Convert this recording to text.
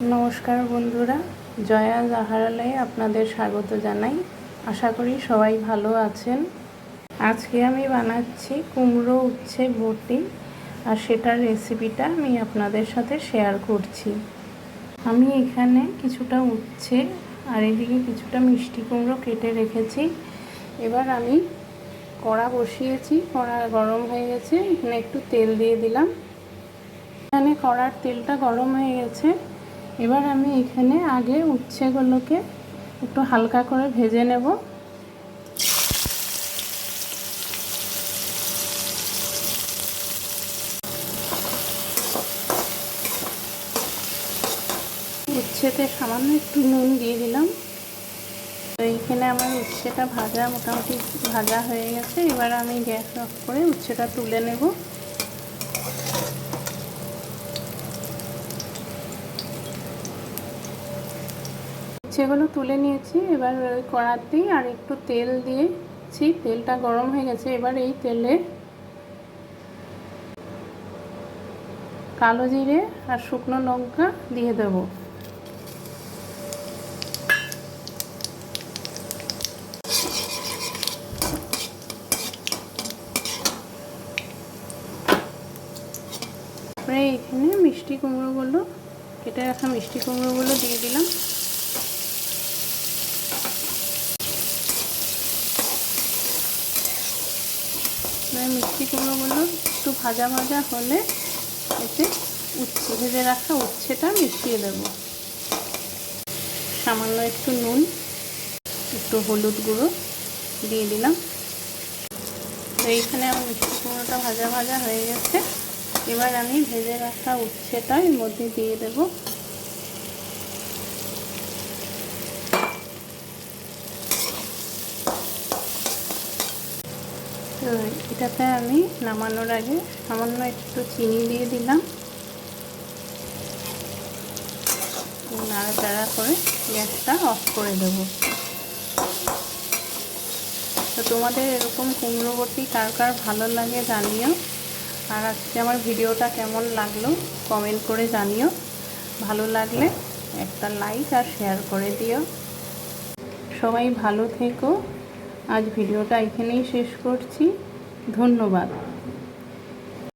नमस्कार बंधुरा जया जाहारालये आपनादेर स्वागत जानाई। आशा करी सबाई भालो आछेन। आजके आमी बानाच्छि कुमड़ो उচ্ছে बटी और सेटार रेसिपिटा आमी आपनादेर साथे शेयर करछि। आमी एखाने किछुटा उচ্ছে और एदिके किछुटा मिष्टि कुमड़ो केटे रेखेछि। एबार आमी कड़ा बसिएछि, कड़ा गरम हये गेछे, एखाने एकटु तेल दिए दिलाम। एखाने कड़ार तेलटा गरम हये गेछे। এবার আমি এখানে আগে উচ্ছেগুলোকে একটু হালকা করে ভেজে নেব। উচ্ছেতে সামান্য একটু নুন দিয়ে দিলাম। তো এইখানে আমার উচ্ছেটা ভাজা মোটামুটি ভাজা হয়ে গেছে। এবার আমি গ্যাস অফ করে উচ্ছেটা তুলে নেব। উচ্ছেগুলো তুলে নিয়েছি। এবার ওই কড়াতেই আর একটু তেল দিয়েছি, তেলটা গরম হয়ে গেছে। এবার এই তেলে কালো জিরে আর শুকনো লঙ্কা দিয়ে দেব। তারপরে এখানে মিষ্টি কুমড়োগুলো, কেটে রাখা মিষ্টি কুমড়োগুলো দিয়ে দিলাম। মিষ্টি কুমড়োগুলো একটু ভাজা ভাজা হলে এতে উচ্ছে ভেজে রাখা উচ্ছেটা মিশিয়ে দেব। সামান্য একটু নুন, একটু হলুদ গুঁড়ো দিয়ে দিলাম। তো এইখানে আমার মিষ্টি কুমড়োটা ভাজা ভাজা হয়ে গেছে। এবার আমি ভেজে রাখা উচ্ছেটা এর মধ্যে দিয়ে দেব। তো এটাতে আমি নামানোর আগে সামান্য একটু চিনি দিয়ে দিলাম। নাড়াচাড়া করে গ্যাসটা অফ করে দেব। তো তোমাদের এরকম কুমড়ো বটি কার কার ভালো লাগে জানিও। আর আজকে আমার ভিডিওটা কেমন লাগলো কমেন্ট করে জানিও। ভালো লাগলে একটা লাইক আর শেয়ার করে দিও। সবাই ভালো থেকো। আজ ভিডিওটা এখানেই শেষ করছি। ধন্যবাদ।